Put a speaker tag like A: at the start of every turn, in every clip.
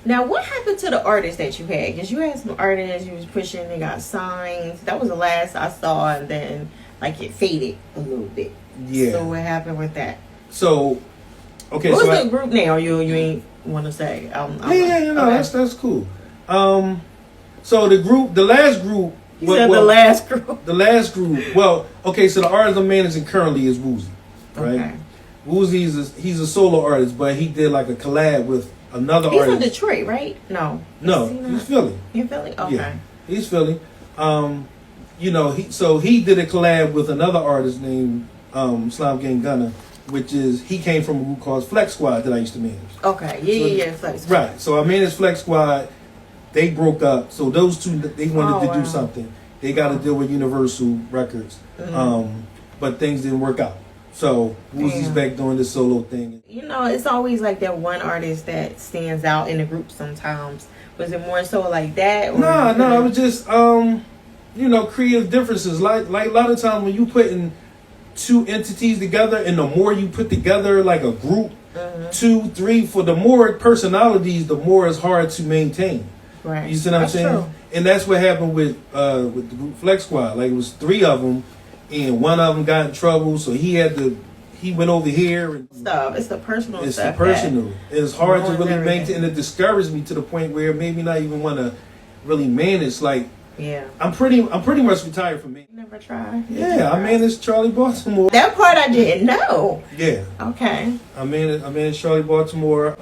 A: Now, what happened to the artists that you had? Because you had some artists you was pushing, they got signs. That was the last I saw, and then like it faded a little bit.
B: Yeah.
A: So what happened with that?
B: So, okay.
A: What's
B: so
A: the group name? You ain't want to say?
B: That's cool. So the last group.
A: The last group.
B: The last group. Well, okay. So the artist I'm managing currently is Woozy, right? Okay. Woozy he's a solo artist, but he did like a collab with another artist.
A: He's from Detroit, right? No,
B: he's Philly.
A: In Philly, okay.
B: Yeah, he's Philly. He did a collab with another artist named Slime Gang Gunner, which is he came from a group called Flex Squad that I used to manage.
A: Okay, yeah, Flex Squad.
B: Right. So I managed Flex Squad. They broke up. So those two, they wanted to do something. They got to deal with Universal Records, but things didn't work out. So Woozy's back doing this solo thing.
A: It's always like that one artist that stands out in the group sometimes. Was it more so like that? Or
B: No, it was just creative differences. Like a lot of times when you putting two entities together, and the more you put together like a group, 2, 3, for the more personalities, the more it's hard to maintain.
A: Right.
B: You see what I'm saying? True. And that's what happened with the group Flex Squad. Like it was 3 of them, and one of them got in trouble, so he went over here. And
A: stuff. It's the personal stuff.
B: It's the personal. It's hard to really maintain, and it discouraged me to the point where it made me not even want to really manage. Like, I'm pretty much retired from me.
A: Never tried.
B: Yeah, I managed Charlie Baltimore.
A: That part I didn't know.
B: Yeah.
A: Okay.
B: I managed Charlie Baltimore.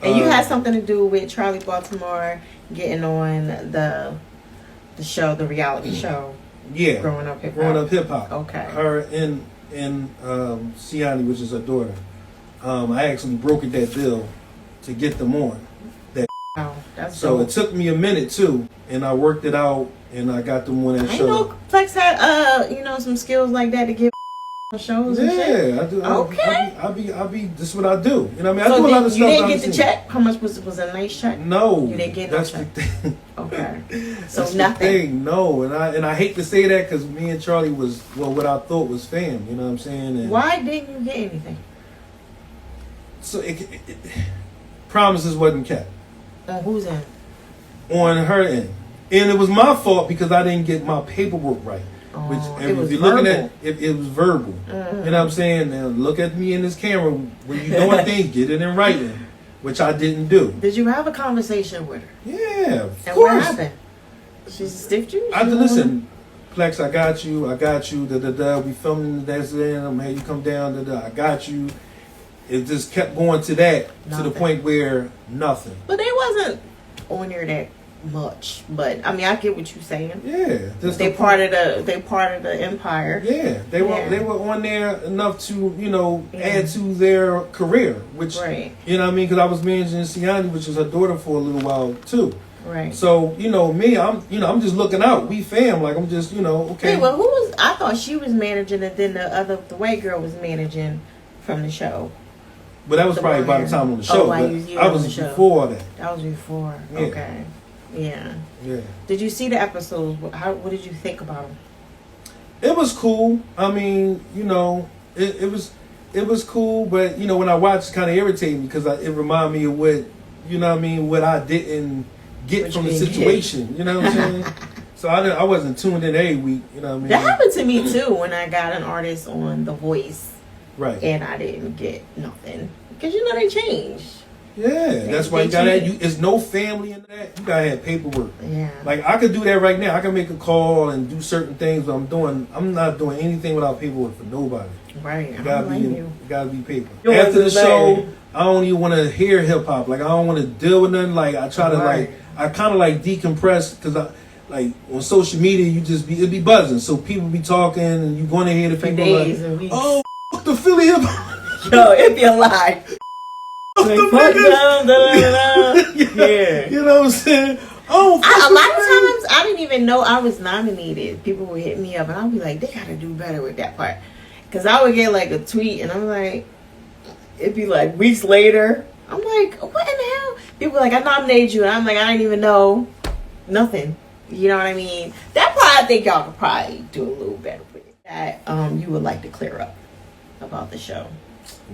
A: And you had something to do with Charlie Baltimore getting on the show, the reality show.
B: Yeah.
A: Growing Up Hip Hop. Okay.
B: Her and Siani, which is her daughter. I actually brokered that deal to get them on.
A: That's
B: so
A: dope.
B: It took me a minute too, and I worked it out, and I got them on that show.
A: I know Plex had some skills like that to get shows. And shit.
B: Yeah, I do.
A: Okay.
B: I'll be. This is what I do. You know what I mean?
A: So
B: I do a lot of stuff.
A: You didn't get the check? How much was it? Was it a nice check?
B: No.
A: You didn't get no check.
B: The thing.
A: Okay. So
B: that's
A: nothing.
B: The thing. No, and I hate to say that because me and Charlie was what I thought was fam. You know what I'm saying? And
A: why didn't you get anything?
B: So promises wasn't kept.
A: On whose end?
B: On her end, and it was my fault because I didn't get my paperwork right. Which, if you're looking at it was verbal. You know what I'm saying? Now look at me in this camera when you're doing things, get it in writing, which I didn't do.
A: Did you have a conversation with her?
B: Yeah, of
A: and
B: course.
A: What happened? She stiffed you?
B: I listen, Plex, I got you. We filming that's in. I'm had you come down. I got you. It just kept going to that to the point where nothing.
A: But they wasn't on there that much, but I mean I get what you're saying.
B: Yeah,
A: they part of the empire.
B: Yeah, they were on there enough to add to their career, which you know what I mean, because I was managing Siani, which is her daughter, for a little while too.
A: Right.
B: So me, I'm just looking out. We fam, like I'm just okay.
A: Hey, well, who was? I thought she was managing, and then the white girl was managing from the show.
B: But that was probably by the time on the show. I was before that.
A: That was before.
B: Yeah.
A: Okay. Yeah. Did you see the episodes? What did you think about them?
B: It was cool. I mean, it was cool, but when I watched, it kind of irritated me because it reminded me of what I didn't get from the situation. You know what I'm saying? So I wasn't tuned in every week. You know what I mean?
A: That happened to me too when I got an artist on The Voice.
B: Right.
A: And I didn't get nothing because they changed.
B: Yeah, that's why you gotta have, it's no family in that. You gotta have paperwork.
A: Yeah. Like
B: I could do that right now. I can make a call and do certain things, but I'm not doing anything without paperwork for nobody.
A: Right.
B: You gotta be paper. After the show, I don't even want to hear hip hop. Like I don't want to deal with nothing. Like I try to I kind of decompress because on social media it'd be buzzing. So people be talking and you going to hear the
A: for
B: people
A: days and weeks.
B: Oh, the Philly hip hop.
A: Yo, it'd be a lie.
B: Yeah. You know what I'm saying? Oh,
A: a lot of times I didn't even know I was nominated. People would hit me up and I'll be like, they gotta do better with that part. Because I would get a tweet and I'm like, it'd be weeks later. I'm like, what in the hell? People are like, I nominated you. And I'm like, I didn't even know nothing. You know what I mean? That part I think y'all could probably do a little better with it. That you would like to clear up about the show.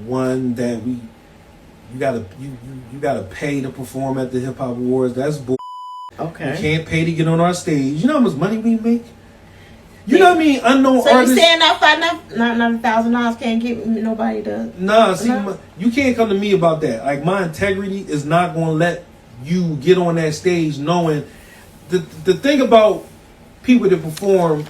B: One that you gotta pay to perform at the hip hop awards. That's bull.
A: Okay.
B: You can't pay to get on our stage. You know how much money we make? You know what I mean? Unknown
A: so
B: artists.
A: So you saying not $1,000 can't get nobody to?
B: Nah, see, you can't come to me about that. Like, my integrity is not going to let you get on that stage knowing the thing about people that perform.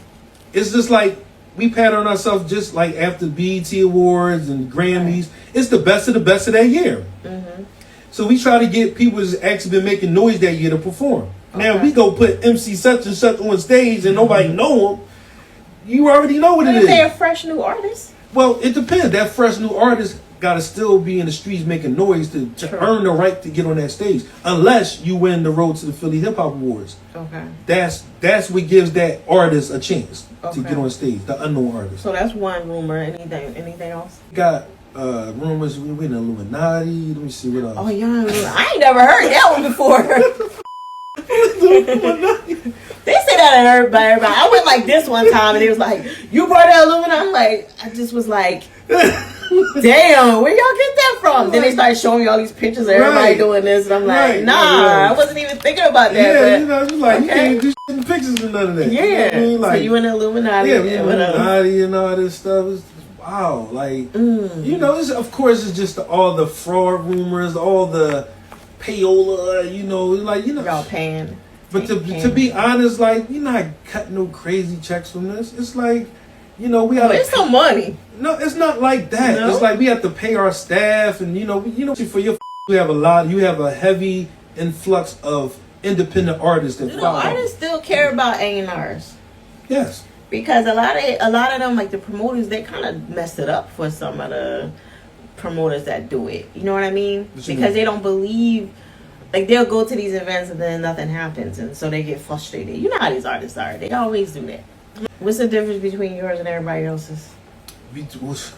B: It's just like we pattern on ourselves just like after BET Awards and Grammys. It's the best of that year. Mm-hmm. So we try to get people that's actually been making noise that year to perform. Okay. Now, we go put MC such and such on stage and nobody know them. You already know what it is.
A: They're a fresh new artist.
B: Well, it depends. That fresh new artist got to still be in the streets making noise to earn the right to get on that stage. Unless you win the road to the Philly Hip Hop Awards. Okay. That's what gives that artist a chance to get on stage. The unknown artist.
A: So that's one rumor. Anything else?
B: Got rumors. We in the Illuminati. Let me see what else.
A: Oh yeah, I ain't never heard that one before. They say that at everybody. I went like this one time and it was like, you brought that Illuminati? I just was like, damn, where y'all get that from? Then they started showing me all these pictures of everybody doing this, and I'm like, I wasn't even thinking about that.
B: Yeah, you know, just like, you can't do shit in pictures and none of that.
A: Yeah,
B: you know what I mean? Like,
A: so you in the Illuminati.
B: Yeah, Illuminati and all this stuff. It's, wow, like, you know, of course it's just all the fraud rumors, all the payola, you know, like, you know.
A: Y'all paying.
B: But to be honest, like, you're not cutting no crazy checks from this. It's like, you know, we gotta.
A: It's some money.
B: No, it's not like that. No? It's like we have to pay our staff, and you know, for your you have a heavy influx of independent artists that follow.
A: Artists still care about A&Rs.
B: Yes.
A: Because a lot of them, like the promoters, they kind of messed it up for some of the promoters that do it. You know what I mean? Because they don't believe. Like, they'll go to these events and then nothing happens, and so they get frustrated. You know how these artists are. They always do that. What's the difference between yours and everybody else's?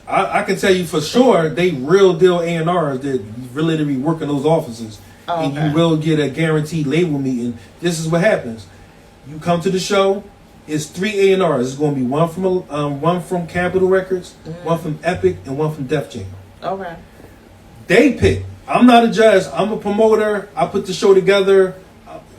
B: I can tell you for sure, they real deal A&Rs that really work in those offices. Oh, okay. And you will get a guaranteed label meeting. This is what happens. You come to the show, it's 3 A&Rs. It's going to be one from Capitol Records, one from Epic, and one from Def Jam. Okay. They pick. I'm not a judge. I'm a promoter. I put the show together.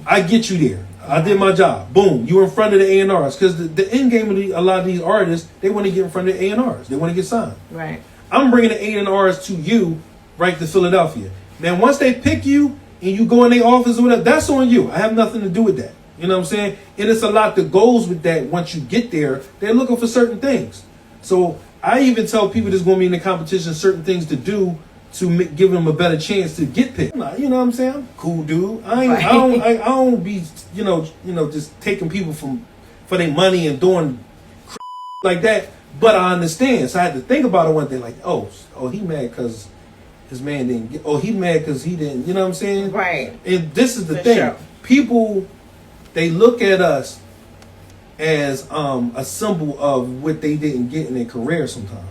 B: I get you there. I did my job. Boom. You were in front of the A&Rs. Because the end game of a lot of these artists, they want to get in front of the A&Rs. They want to get signed. Right. I'm bringing the A&Rs to you, right to Philadelphia. Then once they pick you and you go in their office or whatever, that's on you. I have nothing to do with that. You know what I'm saying? And it's a lot that goes with that. Once you get there, they're looking for certain things. So I even tell people that's going to be in the competition certain things to do to give them a better chance to get picked. You know what I'm saying? I'm a cool dude. I don't be you know just taking people for their money and doing like that. But I understand. So I had to think about it one day. Like, oh, he mad because his man didn't get. Oh, he mad because he didn't. You know what I'm saying? Right. And this is the thing. Sure. People, they look at us as a symbol of what they didn't get in their career sometimes.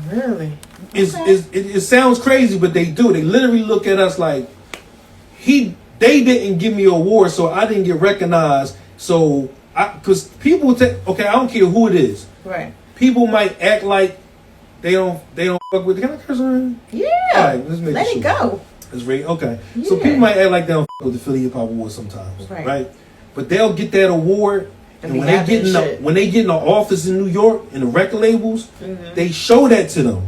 B: Really? It sounds crazy, but they do. They literally look at us like they didn't give me an award, so I didn't get recognized. So because people take, okay, I don't care who it is. Right. People might act like they don't fuck with. Can I curse on? Yeah. All right, let's make it go. It's right. Okay. Yeah. So people might act like they don't fuck with the Philly Hip Hop Awards sometimes, right? But they'll get that award. And when they get in the office in New York and the record labels, they show that to them.